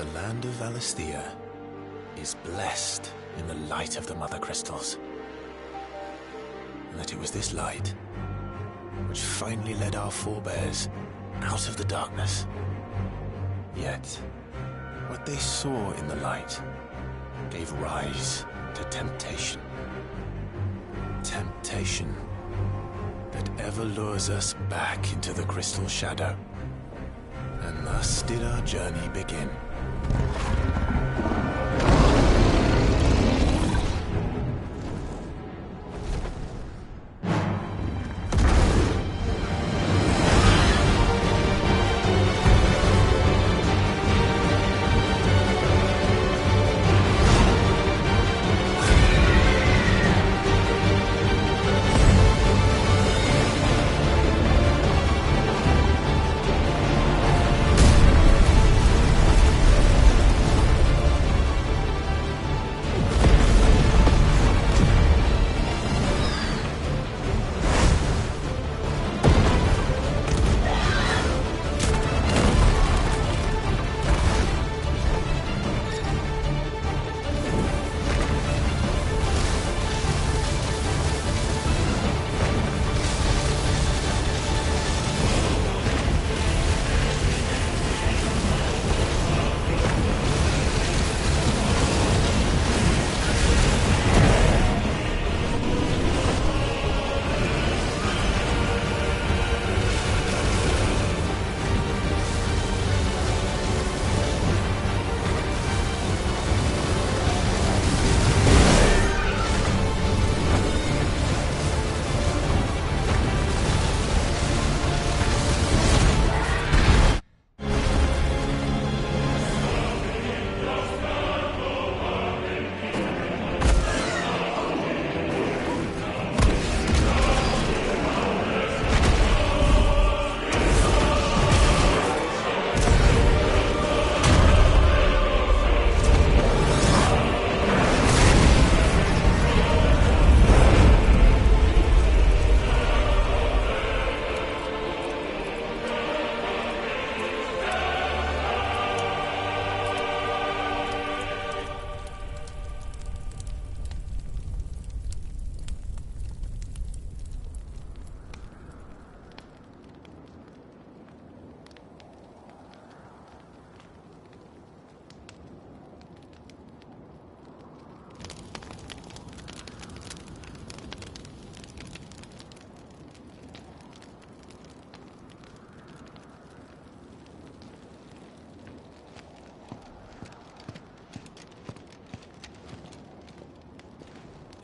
the land of Valisthea is blessed in the light of the Mother Crystals. And that it was this light which finally led our forebears out of the darkness. Yet, what they saw in the light gave rise to temptation. Temptation that ever lures us back into the crystal shadow. And thus did our journey begin.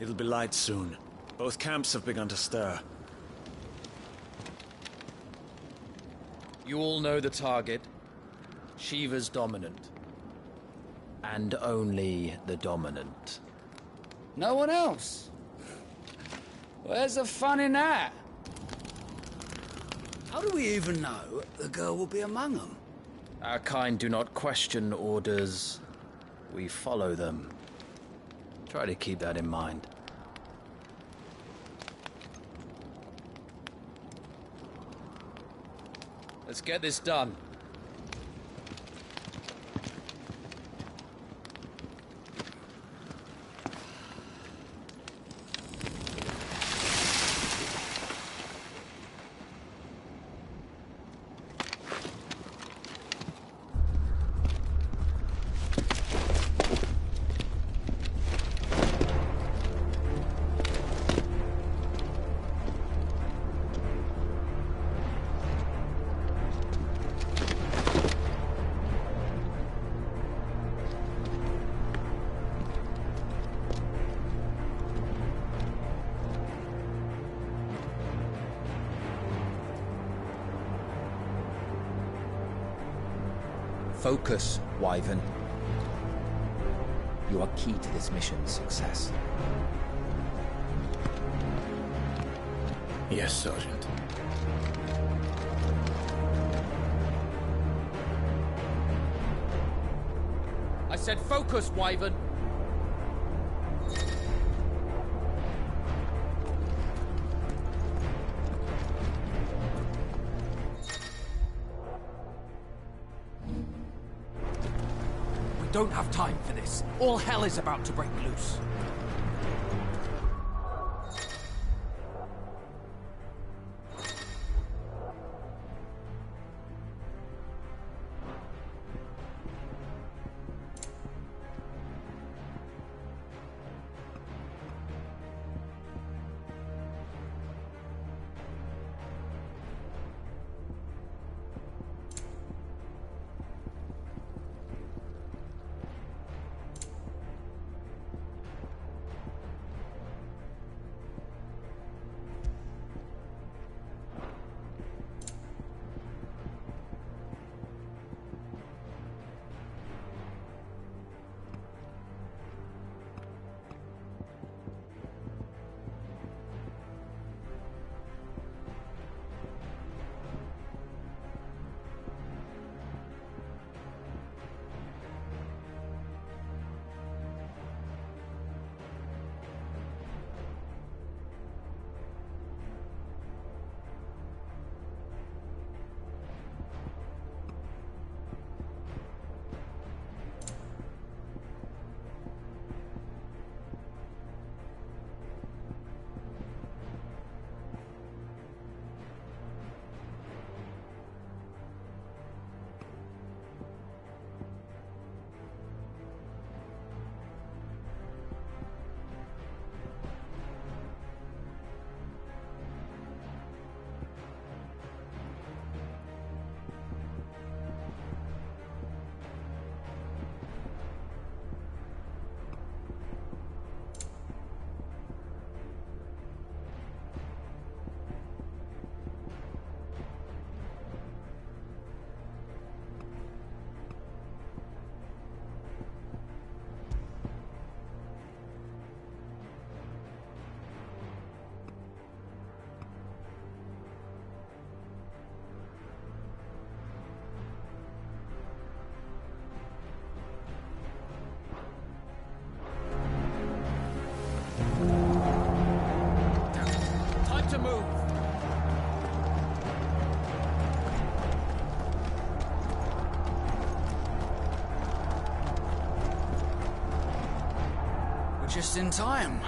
It'll be light soon. Both camps have begun to stir. You all know the target. Shiva's dominant. And only the dominant. No one else? Where's the fun in that? How do we even know the girl will be among them? Our kind do not question orders. We follow them. Try to keep that in mind. Let's get this done. Focus, Wyvern. You are key to this mission's success. Yes, Sergeant. I said focus, Wyvern! don't have time for this. All hell is about to break loose. Time to move. We're just in time.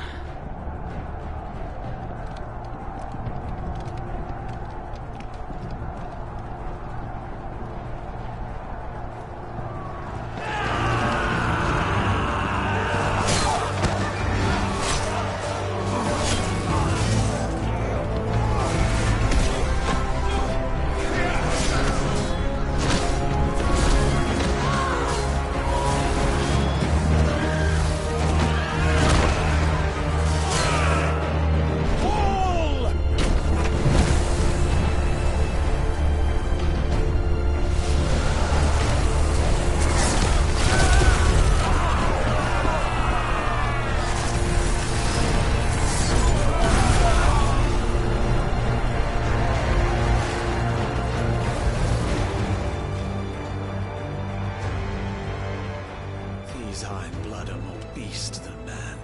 These Iron Blood are more beast than man.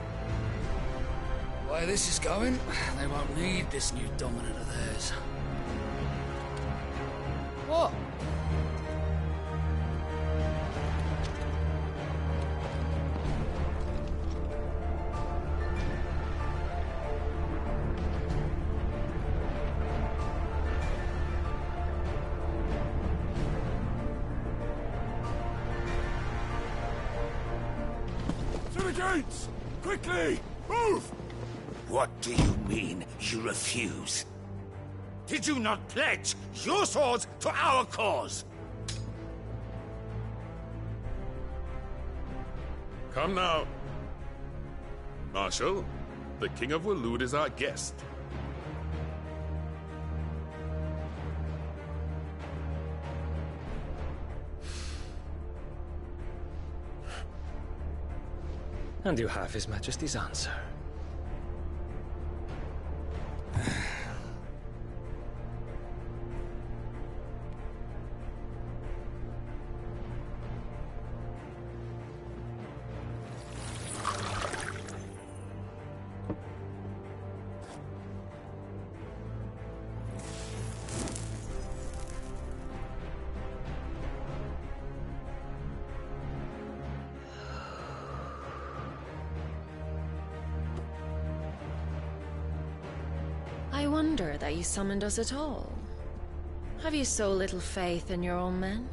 The way this is going, they won't need this new dominant of theirs. What? To the gates! Quickly! Move! What do you mean, you refuse? Did you not pledge your swords to our cause? Come now. Marshal, the King of Waloed is our guest. And you have His Majesty's answer. I wonder that you summoned us at all. Have you so little faith in your own men?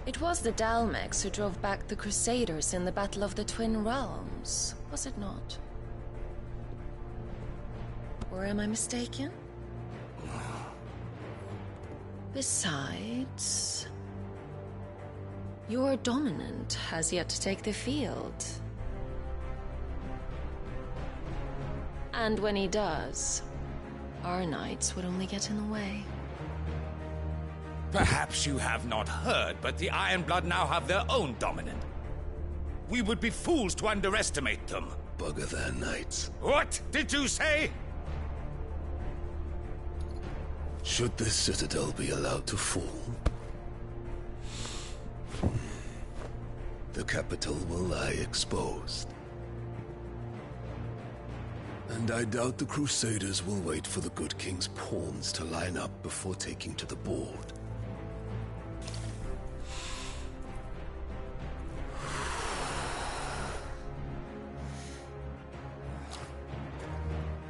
It was the Dalmex who drove back the Crusaders in the Battle of the Twin Realms, was it not? Or am I mistaken? Besides, your dominant has yet to take the field. And when he does, our knights would only get in the way. Perhaps you have not heard, but the Ironblood now have their own dominant. We would be fools to underestimate them. Bugger their knights. What did you say? Should this citadel be allowed to fall, the capital will lie exposed. And I doubt the Crusaders will wait for the good king's pawns to line up before taking to the board.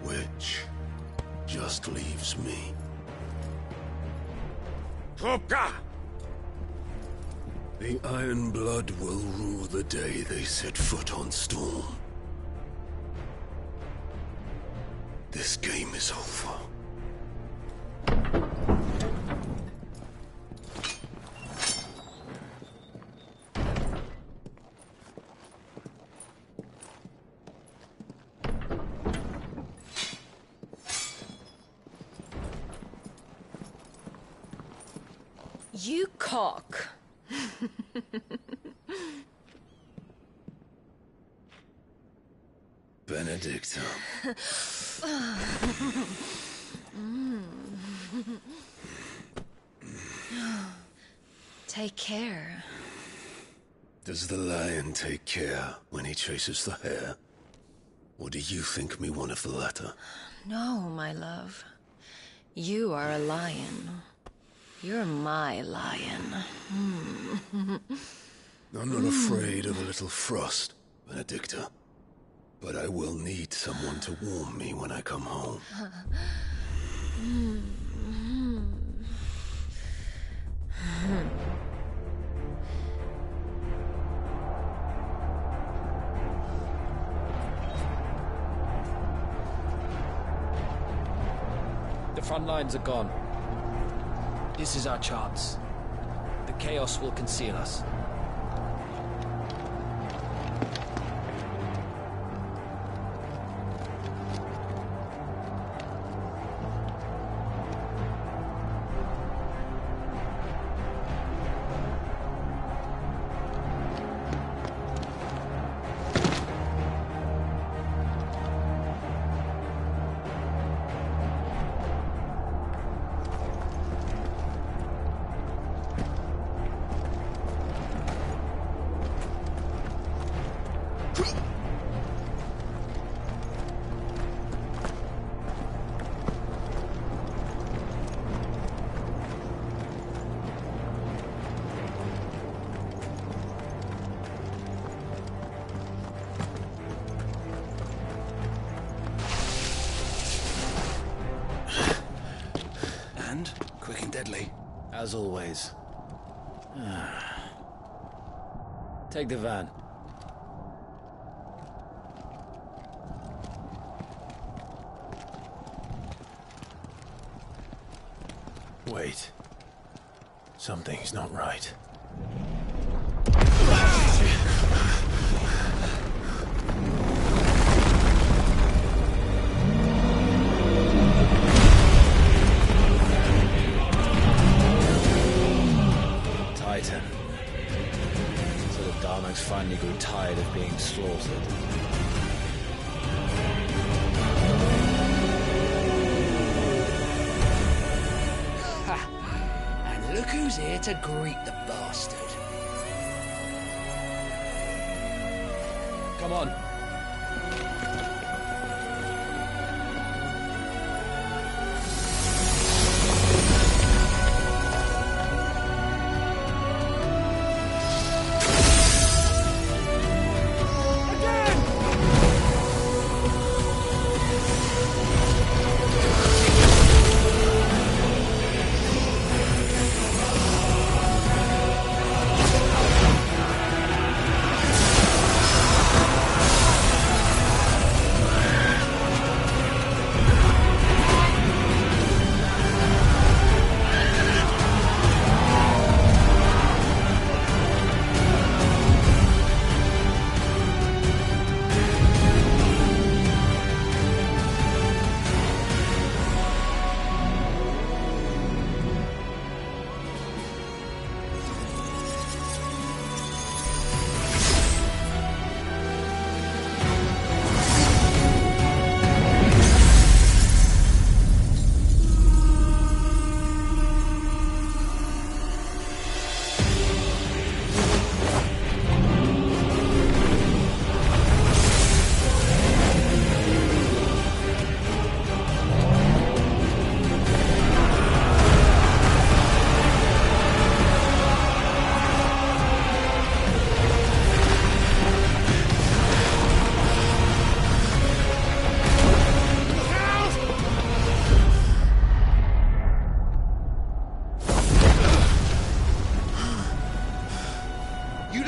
Which just leaves me. Hroka! The Ironblood will rue the day they set foot on Storm. This game is over. You cock. Benedicta. Take care. Does the lion take care when he chases the hare? Or do you think me one of the latter? No, my love. You are a lion. You're my lion. I'm not afraid of a little frost, Benedicta. But I will need someone to warm me when I come home. The front lines are gone. This is our chance. The chaos will conceal us. Quick and deadly. As always. Take the van. Wait. Something's not right. Titan. So the Dalmex finally grew tired of being slaughtered. And look who's here to greet the bastard. Come on.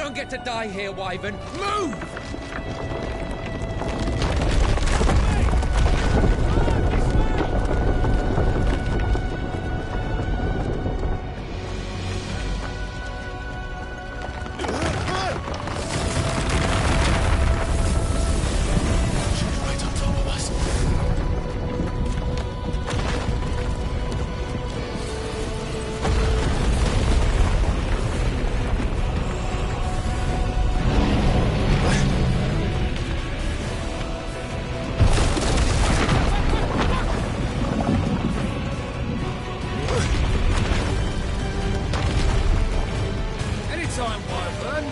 don't get to die here, Wyvern. Move! Anytime, Wyvern.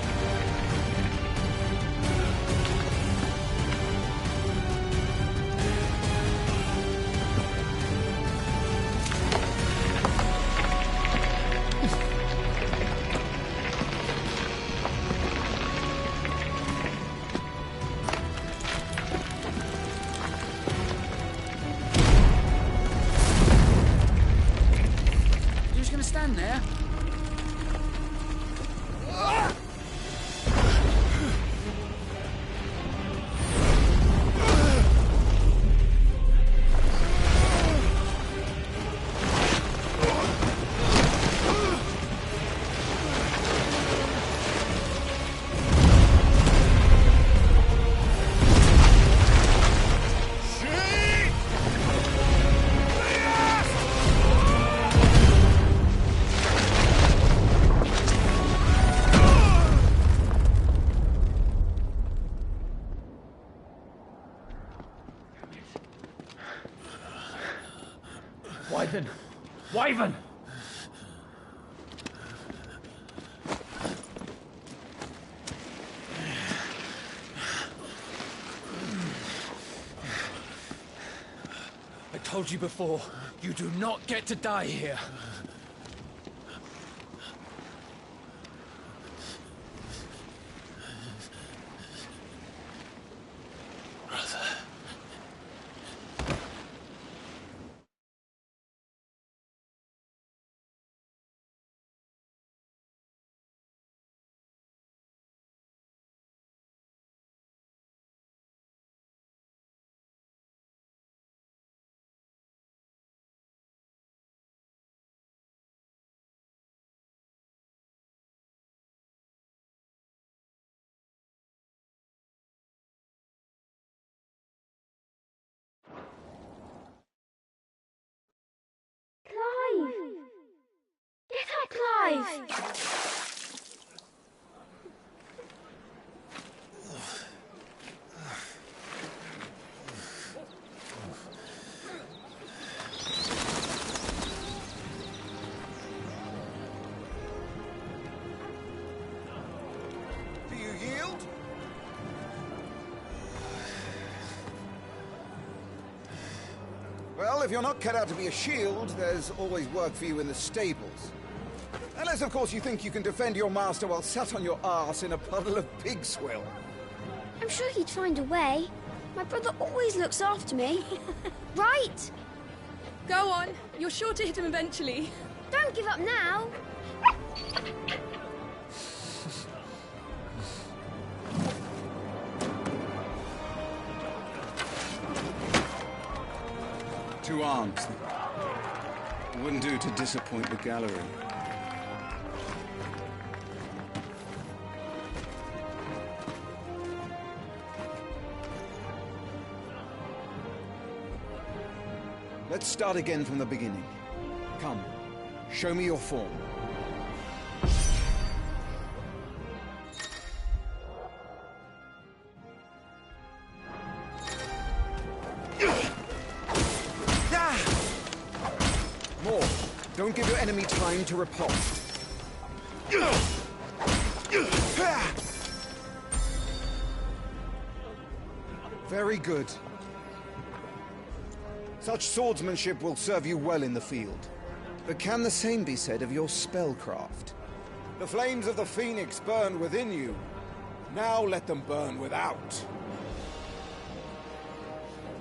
You're just gonna stand there? Wyvern! Wyvern! I told you before, you do not get to die here. Clive! Get up, Clive! Do you yield? Well, if you're not cut out to be a shield, there's always work for you in the stables. Unless, of course, you think you can defend your master while sat on your arse in a puddle of pig swill. I'm sure he'd find a way. My brother always looks after me. Right? Go on. You're sure to hit him eventually. Don't give up now. Two arms. It wouldn't do to disappoint the gallery. Let's start again from the beginning. Come, show me your form. More. Don't give your enemy time to repulse. Very good. Such swordsmanship will serve you well in the field. But can the same be said of your spellcraft? The flames of the Phoenix burn within you. Now let them burn without.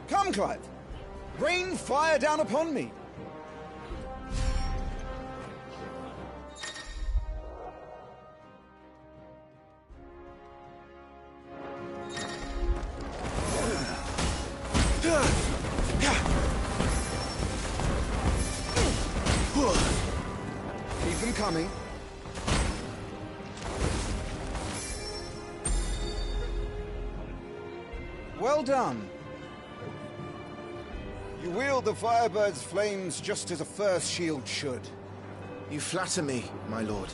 Come, Clive. Rain fire down upon me. coming. Well done. You wield the Firebird's flames just as a first shield should. You flatter me, my lord.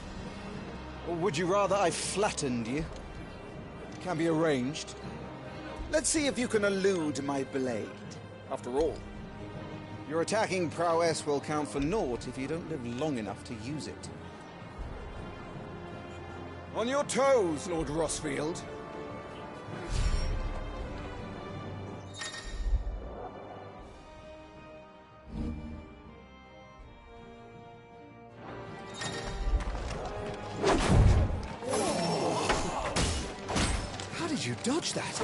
Or would you rather I flattened you? Can be arranged. Let's see if you can elude my blade. After all, your attacking prowess will count for naught if you don't live long enough to use it. On your toes, Lord Rosfield. How did you dodge that?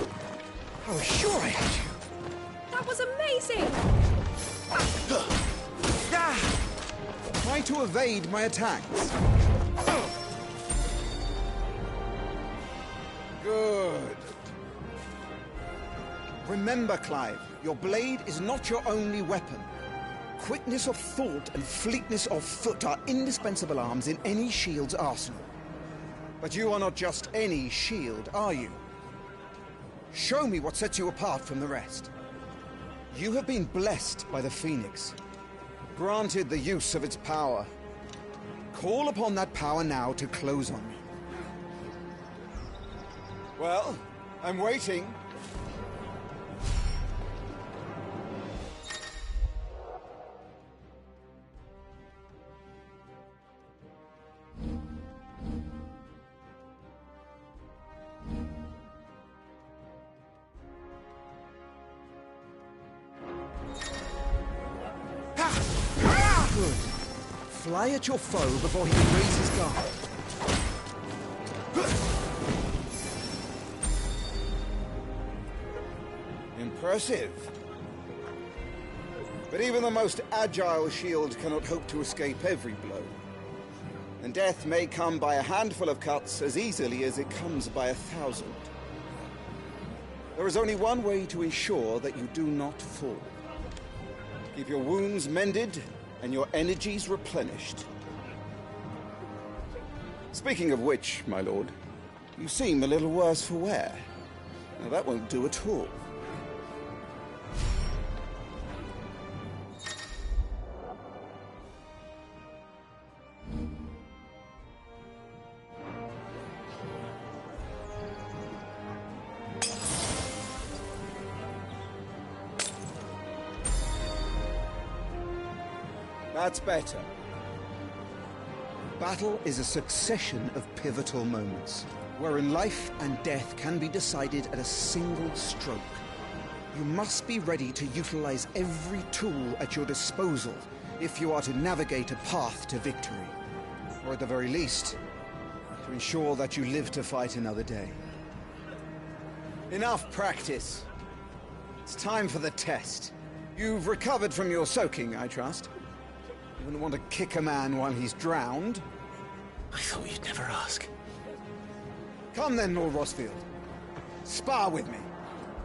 I was sure I had you. That was amazing! Try to evade my attacks. Good. Remember, Clive, your blade is not your only weapon. Quickness of thought and fleetness of foot are indispensable arms in any shield's arsenal. But you are not just any shield, are you? Show me what sets you apart from the rest. You have been blessed by the Phoenix, granted the use of its power. Call upon that power now to close on me. Well, I'm waiting. Good. Fly at your foe before he can raise his guard. Impressive. But even the most agile shield cannot hope to escape every blow. And death may come by a handful of cuts as easily as it comes by 1,000. There is only one way to ensure that you do not fall. Keep your wounds mended and your energies replenished. Speaking of which, my lord, you seem a little worse for wear. Now that won't do at all. That's better. Battle is a succession of pivotal moments, wherein life and death can be decided at a single stroke. You must be ready to utilize every tool at your disposal if you are to navigate a path to victory, or at the very least, to ensure that you live to fight another day. Enough practice. It's time for the test. You've recovered from your soaking, I trust. You wouldn't want to kick a man while he's drowned. I thought you'd never ask. Come then, Lord Rosfield. Spar with me.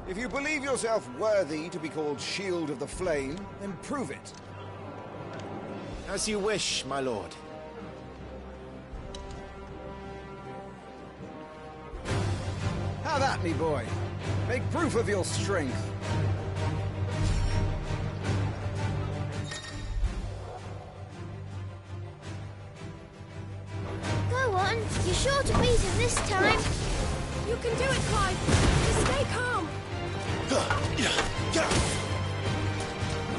If you believe yourself worthy to be called Shield of the Flame, then prove it. As you wish, my lord. Have at me, boy. Make proof of your strength. Go on, you're sure to beat him this time. You can do it, Clive. Just stay calm.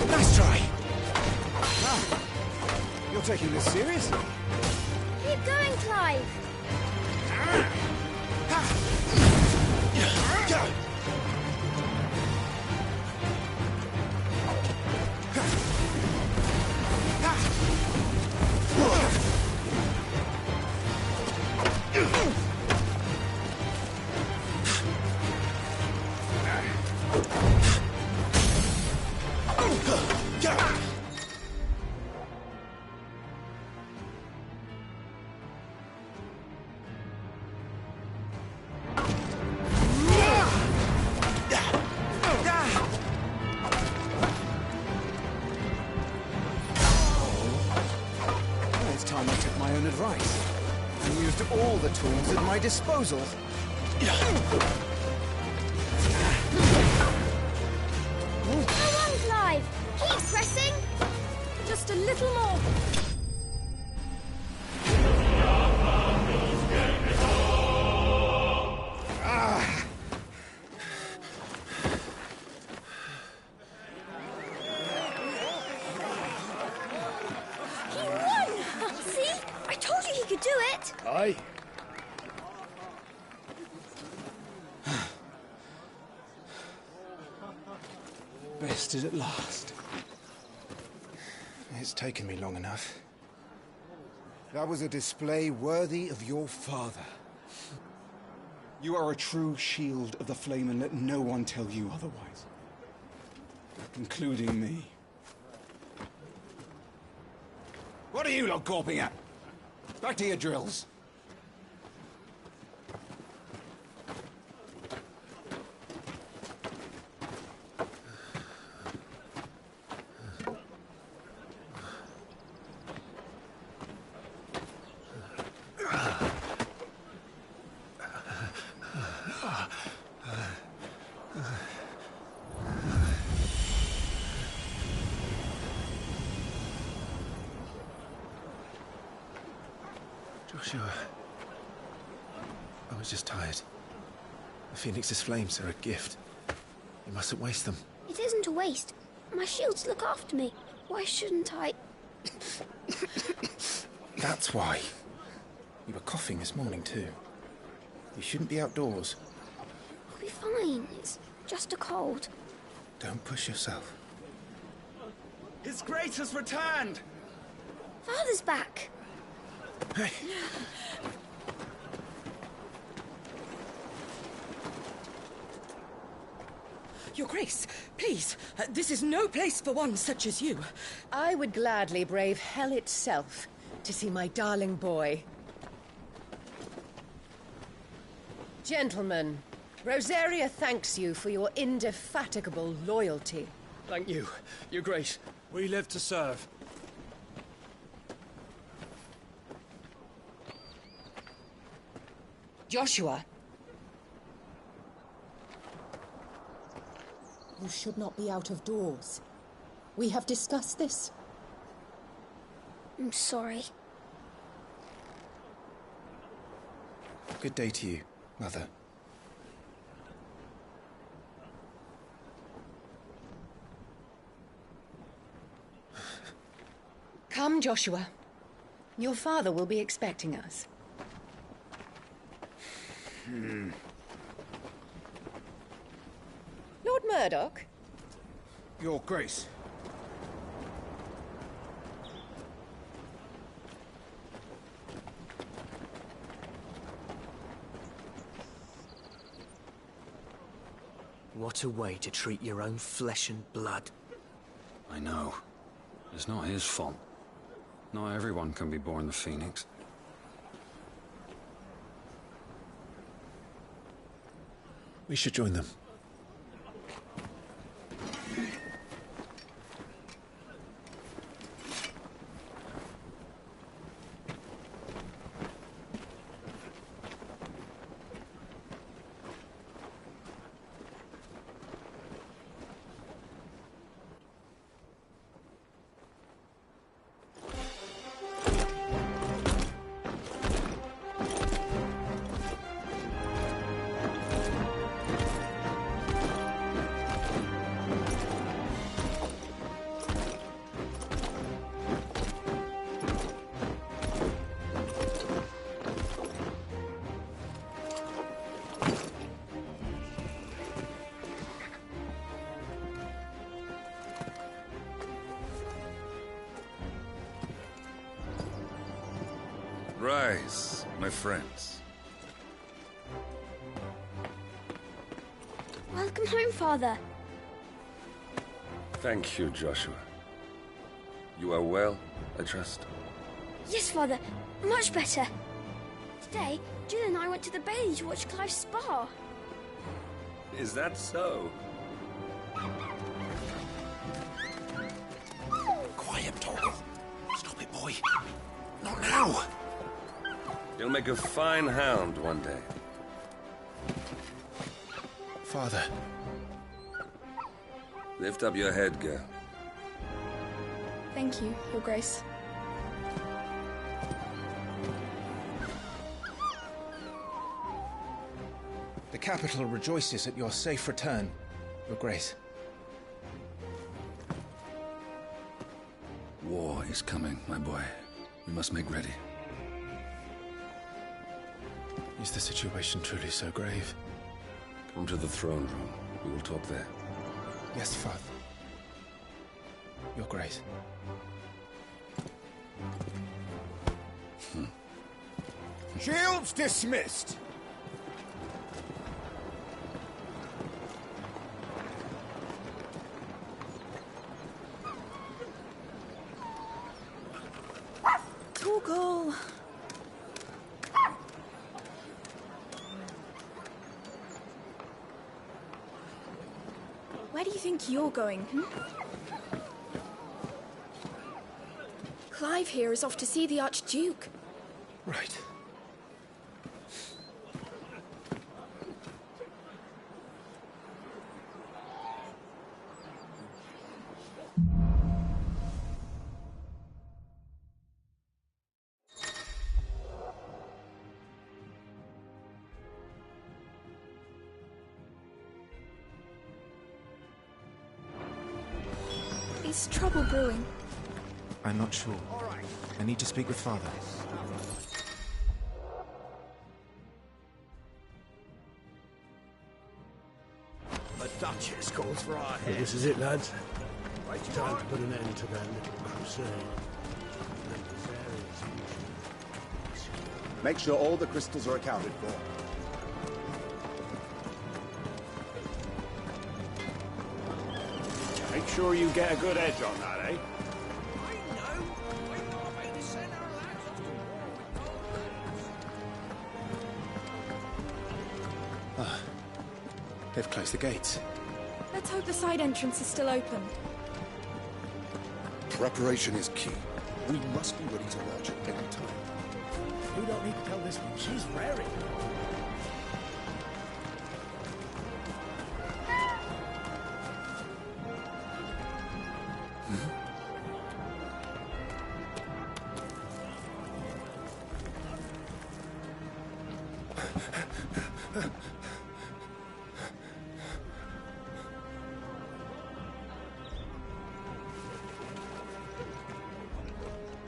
Nice try. Ah, you're taking this seriously. Keep going, Clive. It's time I took my own advice. and used all the tools at my disposal. Go on, Clive! Keep pressing! Just a little more. He won! See? I told you he could do it! Aye. Bested at last. It's taken me long enough. That was a display worthy of your father. You are a true shield of the flame, and let no one tell you otherwise. Including me. What are you lot gawping at? Back to your drills. Joshua, I was just tired. The Phoenix's flames are a gift. You mustn't waste them. It isn't a waste. My shields look after me. Why shouldn't I? That's why. You were coughing this morning too. You shouldn't be outdoors. I'll be fine. It's just a cold. Don't push yourself. His Grace has returned! Father's back. Hey. Your Grace, please, this is no place for one such as you. I would gladly brave hell itself to see my darling boy. Gentlemen, Rosaria thanks you for your indefatigable loyalty. Thank you, Your Grace. We live to serve. Joshua. You should not be out of doors. We have discussed this. I'm sorry. Good day to you, Mother. Come, Joshua. Your father will be expecting us. Lord Murdoch? Your Grace. What a way to treat your own flesh and blood. I know. It's not his fault. Not everyone can be born the Phoenix. We should join them. Rise, my friends. Welcome home, Father. Thank you, Joshua. You are well, I trust? Yes, Father. Much better. Today, Jill and I went to the Bailey to watch Clive's spa. Is that so? Quiet, Torgal. Stop it, boy. Not now. You'll make a fine hound one day. Father. Lift up your head, girl. Thank you, Your Grace. The capital rejoices at your safe return, Your Grace. War is coming, my boy. We must make ready. Is the situation truly so grave? Come to the throne room. We will talk there. Yes, Father. Your Grace. Shields dismissed! Torgal! Where do you think you're going, Clive here is off to see the Archduke. Right. Is trouble brewing? I'm not sure. I need to speak with Father. The Duchess calls for our head. This is it, lads. Time to put an end to that little crusade. Make sure all the crystals are accounted for. Make sure you get a good edge on that, eh? They've closed the gates. Let's hope the side entrance is still open. Preparation is key. We must be ready to launch at any time. You don't need to tell this one. She's raring.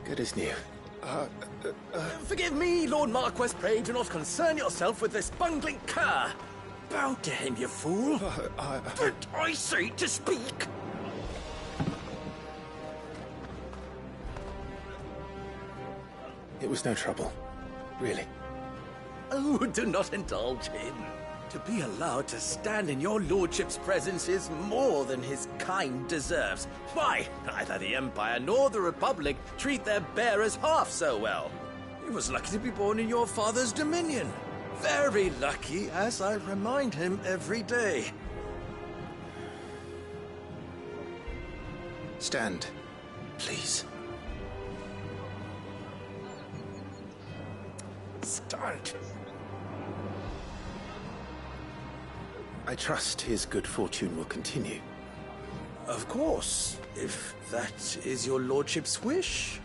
Good as new. Forgive me, Lord Marquess. Pray do not concern yourself with this bungling cur. Bow to him, you fool. But I say to speak. It was no trouble. Really. Oh, do not indulge him. To be allowed to stand in your lordship's presence is more than his kind deserves. Why, neither the Empire nor the Republic treat their bearers half so well. He was lucky to be born in your father's dominion. Very lucky, as I remind him every day. Stand, please. Stand. I trust his good fortune will continue. Of course, if that is your lordship's wish.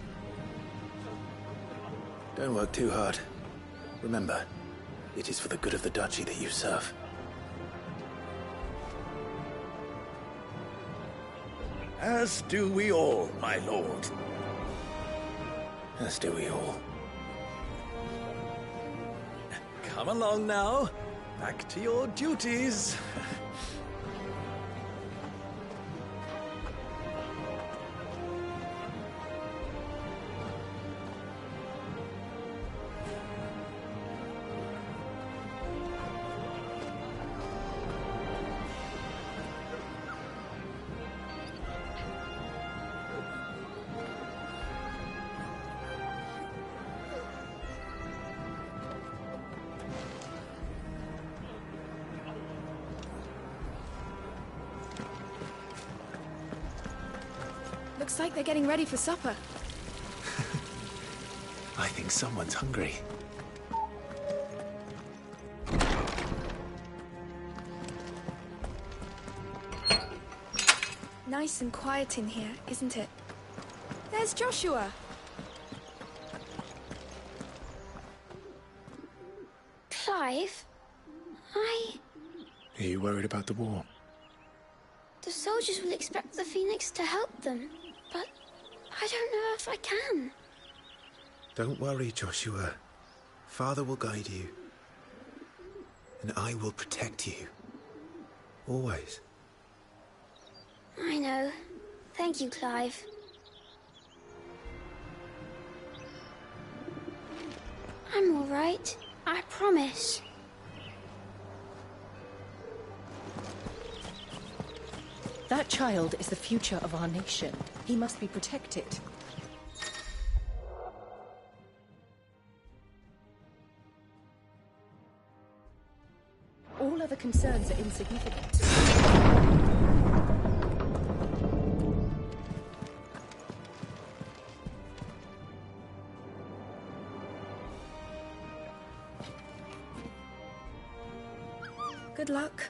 Don't work too hard. Remember, it is for the good of the duchy that you serve. As do we all, my lord. As do we all. Come along now. Back to your duties. Looks like they're getting ready for supper. I think someone's hungry. nice and quiet in here, isn't it? There's Joshua. Clive? Are you worried about the war? The soldiers will expect the Phoenix to help them, but I don't know if I can. Don't worry, Joshua. Father will guide you. And I will protect you. Always. I know. Thank you, Clive. I'm all right. I promise. That child is the future of our nation. He must be protected. All other concerns are insignificant. Good luck.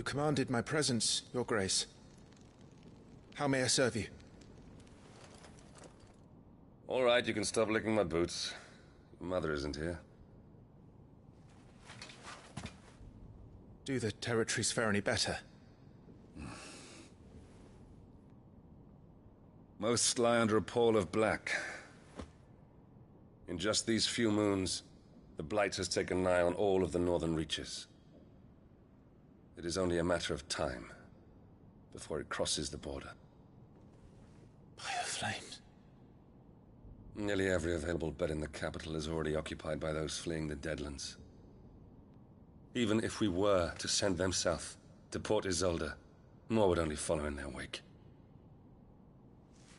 You commanded my presence, Your Grace. How may I serve you? All right, you can stop licking my boots. Your mother isn't here. Do the territories fare any better? Most lie under a pall of black. In just these few moons, the Blight has taken nigh on all of the northern reaches. It is only a matter of time before it crosses the border. By the flames. Nearly every available bed in the capital is already occupied by those fleeing the Deadlands. Even if we were to send them south, to Port Isolde, more would only follow in their wake.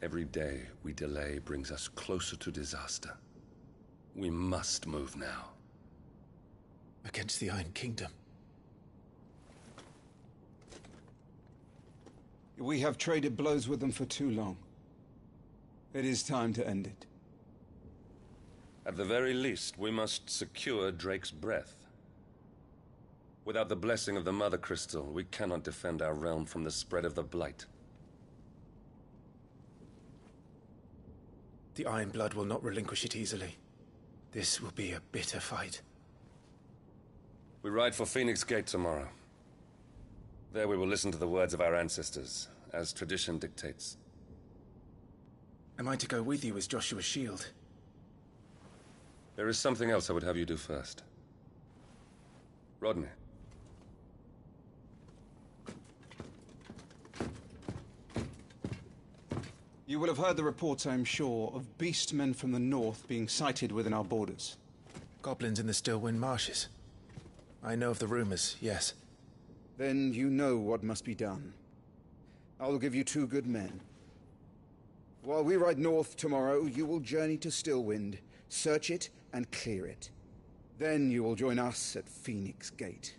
Every day we delay brings us closer to disaster. We must move now. Against the Iron Kingdom? We have traded blows with them for too long. It is time to end it. At the very least, we must secure Drake's breath. Without the blessing of the Mother Crystal, we cannot defend our realm from the spread of the Blight. The Iron Blood will not relinquish it easily. This will be a bitter fight. We ride for Phoenix Gate tomorrow. There we will listen to the words of our ancestors, as tradition dictates. Am I to go with you as Joshua's shield? There is something else I would have you do first. Rodney. You will have heard the reports, I am sure, of beastmen from the north being sighted within our borders. Goblins in the Stillwind Marshes. I know of the rumors, yes. Then you know what must be done. I will give you 2 good men. While we ride north tomorrow, you will journey to Stillwind, search it and clear it. Then you will join us at Phoenix Gate.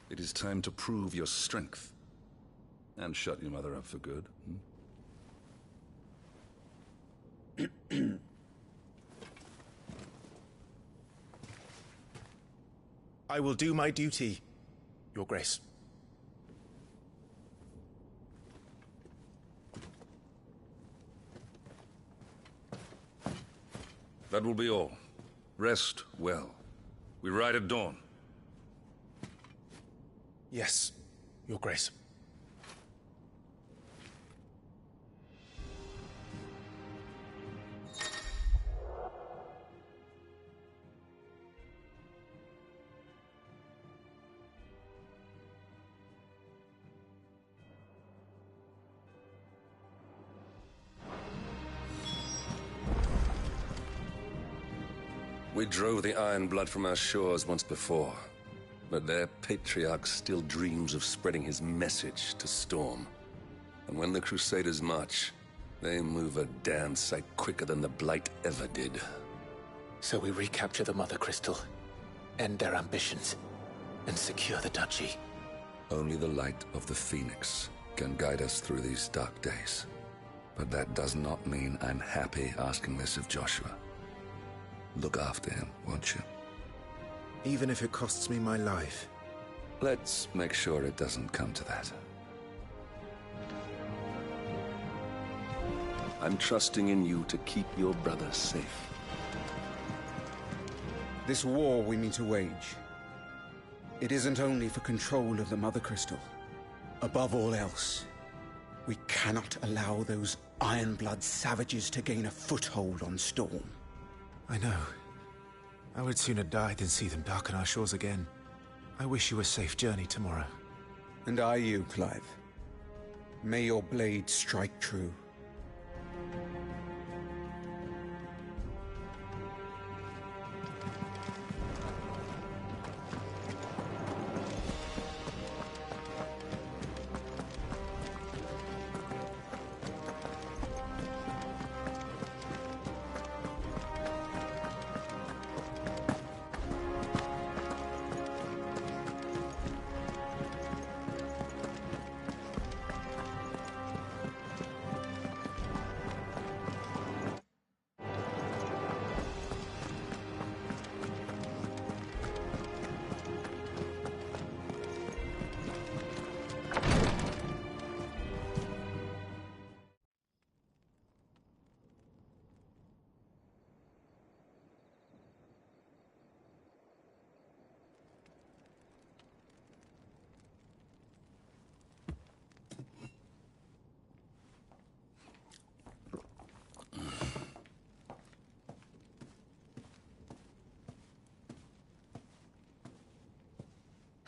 It is time to prove your strength. And shut your mother up for good. I will do my duty, Your Grace. That will be all. Rest well. We ride at dawn. Yes, Your Grace. We drove the Iron Blood from our shores once before, but their patriarch still dreams of spreading his message to Storm. And when the Crusaders march, they move a damn sight quicker than the Blight ever did. So we recapture the Mother Crystal, end their ambitions, and secure the Duchy. Only the light of the Phoenix can guide us through these dark days. But that does not mean I'm happy asking this of Joshua. Look after him, won't you? Even if it costs me my life. Let's make sure it doesn't come to that. I'm trusting in you to keep your brother safe. This war we mean to wage, it isn't only for control of the Mother Crystal. Above all else, we cannot allow those Ironblood savages to gain a foothold on Storm. I know. I would sooner die than see them darken our shores again. I wish you a safe journey tomorrow. And I you, Clive. May your blade strike true.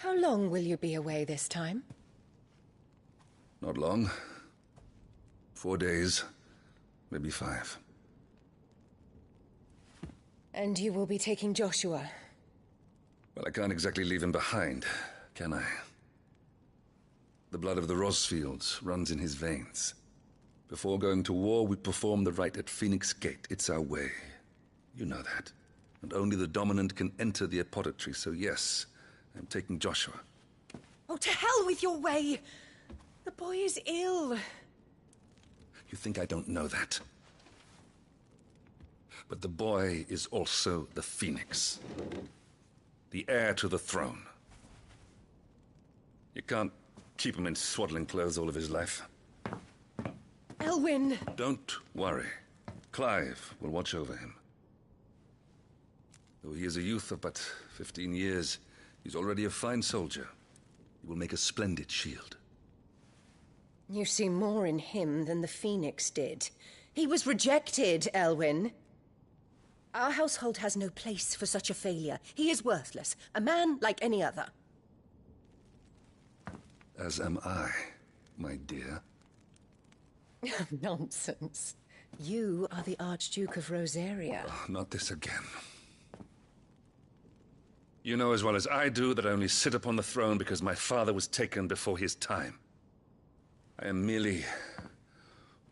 How long will you be away this time? Not long. 4 days, maybe 5. And you will be taking Joshua? Well, I can't exactly leave him behind, can I? The blood of the Rosfields runs in his veins. Before going to war, we perform the rite at Phoenix Gate. It's our way. You know that. And only the dominant can enter the apothecary, so yes, I'm taking Joshua. Oh, to hell with your way! The boy is ill. You think I don't know that? But the boy is also the Phoenix. The heir to the throne. You can't keep him in swaddling clothes all of his life. Elwyn! Don't worry. Clive will watch over him. Though he is a youth of but 15 years, he's already a fine soldier. He will make a splendid shield. You see more in him than the Phoenix did. He was rejected, Elwyn. Our household has no place for such a failure. He is worthless, a man like any other. As am I, my dear. Nonsense. You are the Archduke of Rosaria. Oh, not this again. You know as well as I do that I only sit upon the throne because my father was taken before his time. I am merely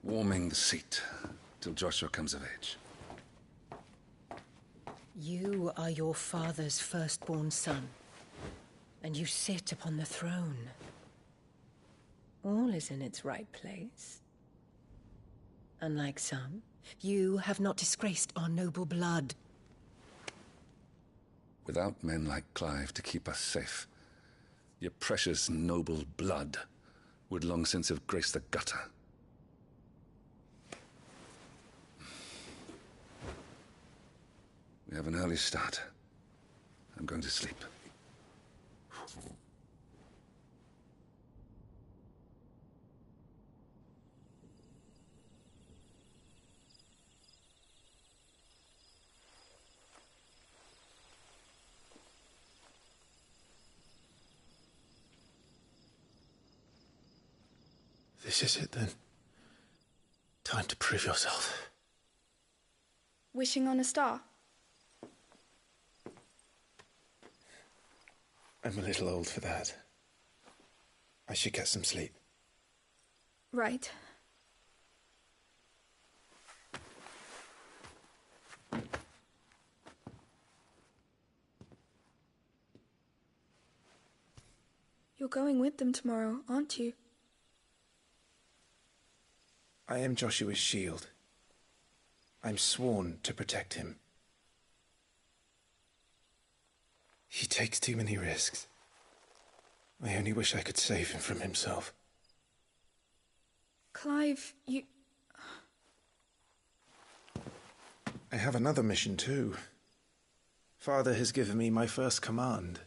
warming the seat till Joshua comes of age. You are your father's firstborn son, and you sit upon the throne. All is in its right place. Unlike some, you have not disgraced our noble blood. Without men like Clive to keep us safe, your precious noble blood would long since have graced the gutter. We have an early start. I'm going to sleep. This is it, then. Time to prove yourself. Wishing on a star? I'm a little old for that. I should get some sleep. Right. You're going with them tomorrow, aren't you? I am Joshua's shield. I'm sworn to protect him. He takes too many risks. I only wish I could save him from himself. Clive, you... I have another mission too. Father has given me my first command.